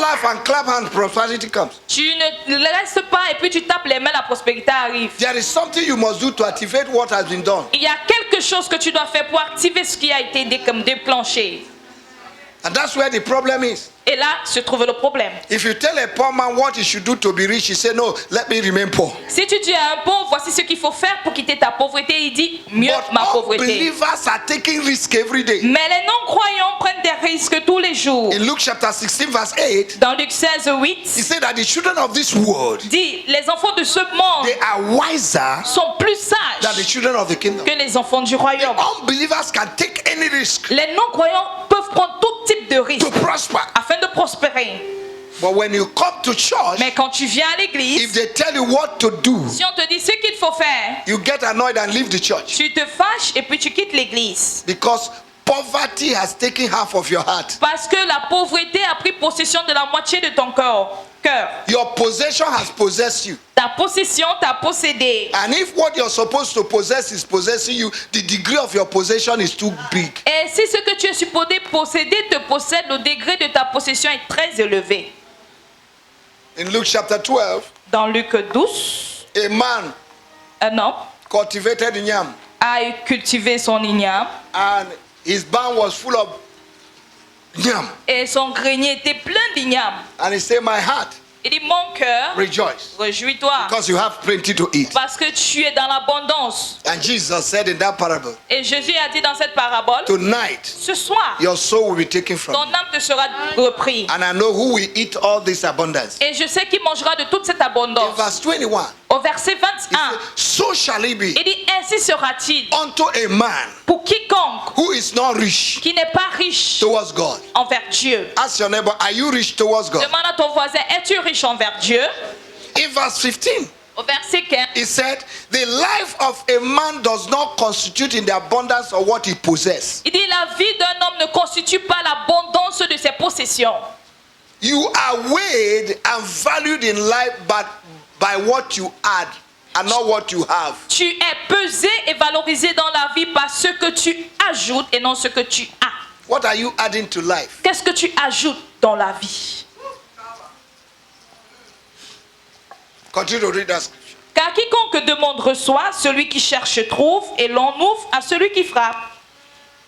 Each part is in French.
laugh and clap hands, prosperity comes. Tu ne restes pas et puis tu tapes les mains, la prospérité arrive. There is something you must do to activate what has been done. Il y a quelque chose que tu dois faire pour activer ce qui a été déclenché. And that's where the problem is. Et là se trouve le problème. If you tell a poor man what he should do to be rich, he say, no, let me remain poor. Si tu dis à un pauvre, voici ce qu'il faut faire pour quitter ta pauvreté, il dit, mieux But ma pauvreté. unbelievers are taking risk every day. Mais les non-croyants prennent des risques tous les jours. In Luke chapter 16 verse 8, Dans Luc 16, 8, he said that the children of this world, dit, les enfants de ce monde they are wiser sont plus than the sages children of the kingdom. que les enfants du royaume. Unbelievers can take any risk Les non-croyants peuvent prendre tout type de risque to prosper. afin de prospérer. But when you come to church, Mais quand tu viens à if l'église, they tell you what to do, si on te dit ce qu'il faut faire, you get annoyed and leave the church. tu te fâches et puis tu quittes l'église. Because poverty has taken half of your heart. Parce que la pauvreté a pris possession de la moitié de ton cœur. Your possession has possessed you. Ta possession t'a possédé. And if what you're supposed to possess is possessing you, the degree of your possession is too big. Et si ce que tu es supposé posséder te possède, le degré de ta possession est très élevé. In Luke chapter 12, Dans Luc 12, a man un homme cultivated yam, a cultivé son igname and his barn was full of yam. et son grenier était plein d'igname. And he said, my heart, Il dit, mon cœur, rejoice, réjouis-toi because you have plenty to eat. parce que tu es dans l'abondance. And Jesus said in that parable, Et Jésus a dit dans cette parabole, tonight ce soir, your soul will be taken from ton you. âme te sera reprise. And I know who will eat all this abundance. Et je sais qui mangera de toute cette In abondance. verse 21, Au verset he 21, said, so shall it be il dit, ainsi sera-t-il unto a man pour quiconque who is not rich qui n'est pas riche towards God. envers Dieu. Ask your neighbor, are you rich towards God? Demande à ton voisin, es-tu riche envers Dieu? In verse 15, Au verset 15, he said, the life of a man does not constitute in the abundance of what he possesses. il dit, la vie d'un homme ne constitue pas l'abondance de ses possessions. You are weighed and valued in life but by what you add and not what you have. Tu es pesé et valorisé dans la vie par ce que tu ajoutes et non ce que tu as. What are you adding to life? Qu'est-ce que tu ajoutes dans la vie? Continue to read that scripture. Car quiconque demande reçoit, celui qui cherche trouve, et l'on ouvre à celui qui frappe.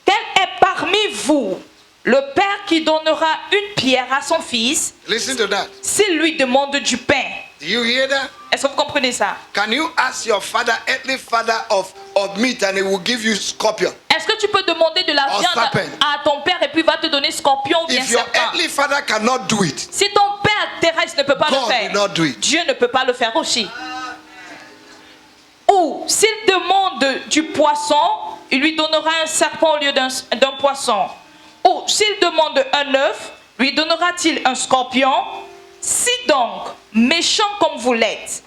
Quel est parmi vous le père qui donnera une pierre à son fils Listen to that. s'il lui demande du pain? Do you hear that? Est-ce que vous comprenez ça? Can you ask your father, earthly father of meat, and he will give you scorpion? Est-ce que tu peux demander de la Or viande serpent. à ton père et puis il va te donner scorpion ou bien If your serpent? earthly father cannot do it, Si ton père terrestre ne peut pas God le faire, will not do it. Dieu ne peut pas le faire aussi. Ou s'il demande du poisson, il lui donnera un serpent au lieu d'un poisson. Ou s'il demande un œuf, lui donnera-t-il un scorpion? Si donc, méchant comme vous l'êtes,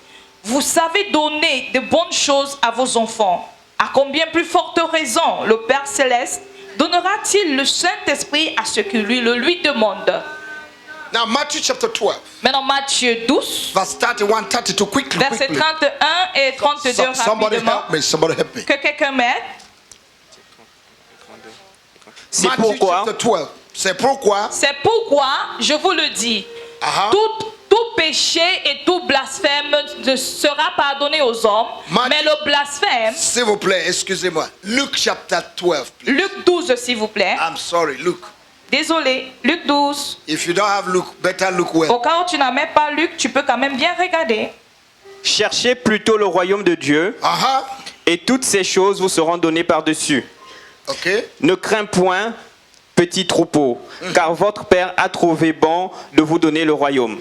vous savez donner de bonnes choses à vos enfants, à combien plus forte raison le Père Céleste donnera-t-il le Saint-Esprit à ceux qui lui demandent? Now Matthew chapter 12, Maintenant Matthieu 12, verse 31, 32, quickly, versets quickly. 31 et 32 Somebody rapidement. help me, somebody help me. Que quelqu'un m'aide. C'est Matthew pourquoi, chapter 12, c'est pourquoi, C'est pourquoi, je vous le dis, uh-huh, tout péché et tout blasphème ne sera pardonné aux hommes, Matthieu- mais le blasphème, s'il vous plaît, excusez-moi. Luke chapter 12, please. Luc 12 s'il vous plaît. I'm sorry, Luke. Désolé, Luc 12. If you don't have Luke, better look well. Au cas où tu n'as même pas Luc, tu peux quand même bien regarder. cherchez plutôt le royaume de Dieu, Uh-huh. et toutes ces choses vous seront données par-dessus. Okay. Ne crains point, petit troupeau, car votre Père a trouvé bon de vous donner le royaume.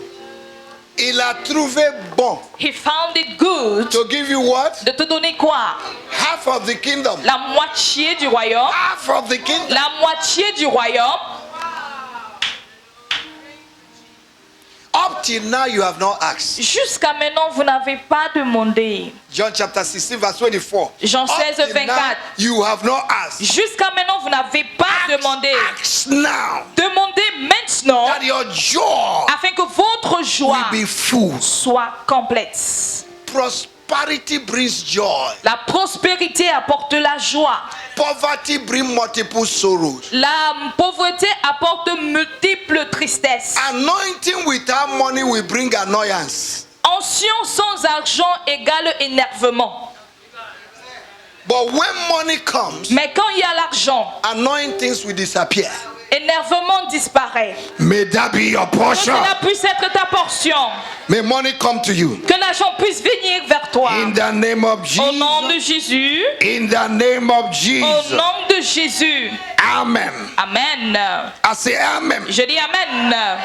Il a trouvé bon He found it good to give you what? de te donner quoi? Half of the kingdom. La moitié du royaume. Half of the kingdom. La moitié du royaume. Up till now, you have not asked. Jusqu'à maintenant, vous n'avez pas demandé. John chapter 16, verse 24. Jean Up 16, till 24. now, you have not asked. Jusqu'à maintenant, vous n'avez pas demandé. Ask now Demandez maintenant that your joy afin que votre joie will be full. soit complète. Prosperity brings joy. La prospérité apporte la joie. Poverty brings multiple sorrows. La pauvreté apporte multiples tristesses. Anointing without money will bring annoyance. Onction sans argent égale énervement. But when money comes, Mais quand il y a l'argent, anointings will disappear. énervement disparaît. May that be your Que portion. cela puisse être ta portion. May money come to you. Que l'argent puisse venir vers toi. In the name of Au nom Jesus. de Jésus. In the name of Au Jesus. nom de Jésus. Amen. Amen. I say amen. Je dis Amen.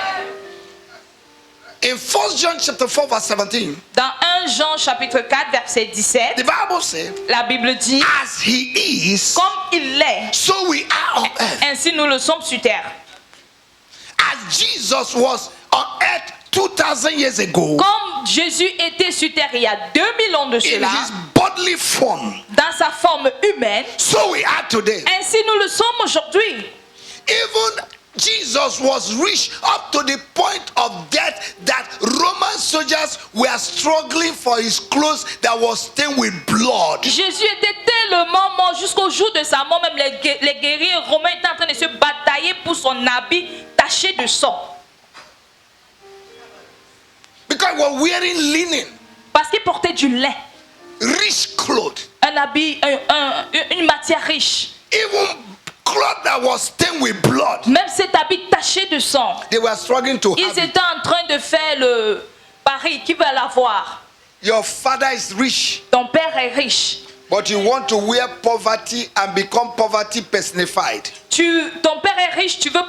In 1 John chapter 4 verse 17, Dans 1 Jean chapitre 4 verset 17, the Bible says, la Bible dit, as he is, comme il l'est, so we are on earth. ainsi nous le sommes sur terre. As Jesus was on earth 2000 years ago, Comme Jésus était sur terre il y a 2000 ans de in cela, his bodily form, dans sa forme humaine, so we are today. ainsi nous le sommes aujourd'hui. Even Jesus was rich up to the point of death that Roman soldiers were struggling for his clothes that was stained with blood. Jésus était tellement mort jusqu'au jour de sa mort, même les guerriers romains étaient en train de se batailler pour son habit taché de sang. Because we're wearing linen, Parce qu'il portait du lin, rich clothes, un habit, une matière riche. even cloth that was stained with blood. Même cet habit taché de sang. They were struggling to Ils have it. étaient en train de faire le pari. Qui va l'avoir? Your father is rich, Ton père est riche. but you want to wear poverty and become poverty personified. Ton père est riche, tu veux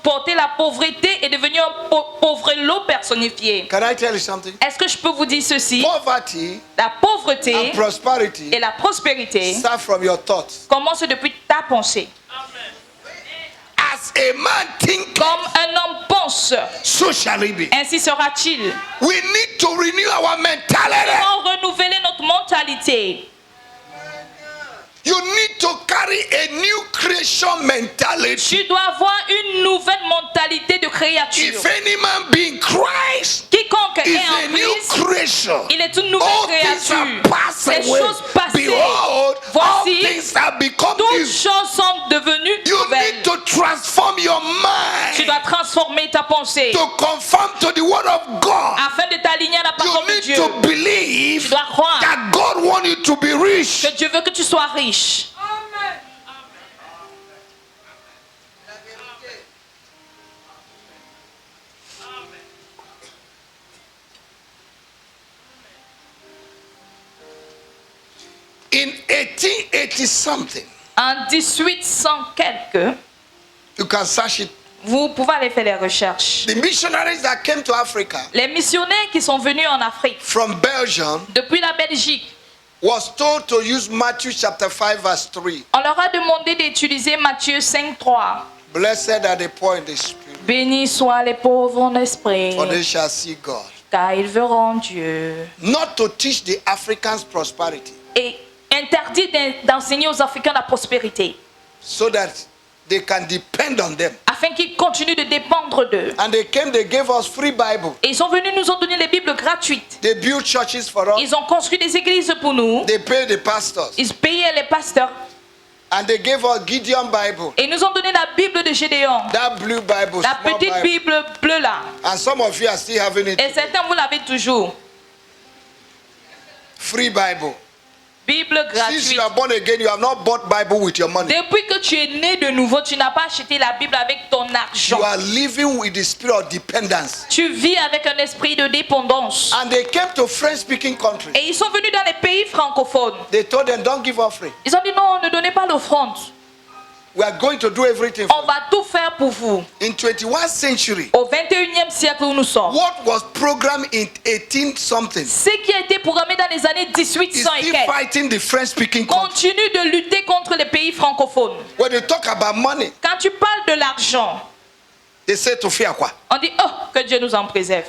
porter la pauvreté et devenir un pauvrelot personnifié. Can I tell you something? Est-ce que je peux vous dire ceci? Poverty La pauvreté and prosperity et la prospérité start from your thoughts. commencent depuis ta pensée. As a man think, Comme un homme pense, so shall he be. ainsi sera-t-il. We need to renew our Nous mentality. devons renouveler notre mentalité. You need to carry a new creation mentality. Tu dois avoir une nouvelle mentalité de créature. If any man be in Christ, Quiconque is est a en new Christ, creation. il est une nouvelle All things are créature. passed Les away. choses passées, Behold, all voici, things have become toutes new. choses sont devenues You nouvelles. need to transform your Tu mind dois transformer ta pensée to conform to the word of God. afin de t'aligner à la parole You de need Dieu. to Tu believe dois croire that God wants you to be rich. que Dieu veut que tu sois riche. In 1880 something, En 1800 quelque, you can search it. vous pouvez aller faire les recherches. The missionaries that came to Africa Les missionnaires qui sont venus en Afrique from Belgium depuis la Belgique, was told to use Matthew chapter 5 verse 3. on leur a demandé d'utiliser Matthieu 5:3. Blessed are the poor in the spirit, Bénis soient les pauvres en esprit, for they shall see God. car ils verront Dieu. Not to teach the Africans prosperity, Et interdit d'enseigner aux Africains la prospérité, so that they can depend on them. afin qu'ils continuent de dépendre d'eux. And they came, they gave us free Bible. Et ils sont venus, nous ont donné les Bibles gratuites. They built churches for us. Ils ont construit des églises pour nous. They paid the pastors. Ils payaient les pasteurs. And they gave us Gideon Bible. Et ils nous ont donné la Bible de Gédéon. That blue Bible, La small petite Bible. Bible bleue là. And some of you are still having it. Et certains, vous l'avez toujours. Free Bible. Bible Since gratuite. you are born again, you have not bought Bible with your money. Depuis que tu es né de nouveau, tu n'as pas acheté la Bible avec ton argent. You are living with the spirit of dependence. Tu vis avec un esprit de dépendance. And they came to French-speaking countries. Et ils sont venus dans les pays francophones. They told them, don't give offering. Ils ont dit non, ne donnez pas l'offrande. We are going to do everything for On va tout faire pour vous. you. In 21st century, Au 21e siècle où nous sommes, what was programmed in 18 something ce qui a été programmé dans les années is 1800 et still quelques fighting the French-speaking countries. continue de lutter contre les pays francophones. When they talk about money, Quand tu parles de l'argent, they say to fear quoi? on dit oh, que Dieu nous en préserve.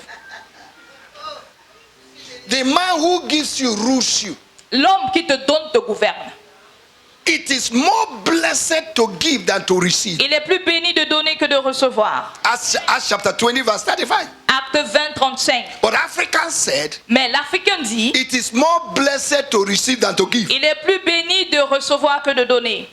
The man who gives you rules you. L'homme qui te donne te gouverne. It is more blessed to give than to receive. Il est plus béni de donner que de recevoir. Acts chapter 20 verse 35. Acte 20, 35. But Africans said, Mais l'Africain dit, it is more blessed to receive than to give. il est plus béni de recevoir que de donner.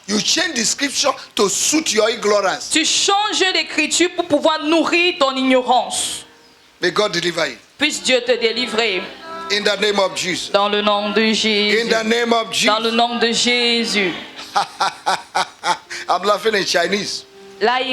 You change the scripture to suit your ignorance. Tu changes l'écriture pour pouvoir nourrir ton ignorance. May God deliver you. Puisse Dieu te délivrer. In the name of Jesus. Dans le nom de Jésus. In the name of Dans Jesus. le nom de Jésus. I'm laughing in Chinese. Là,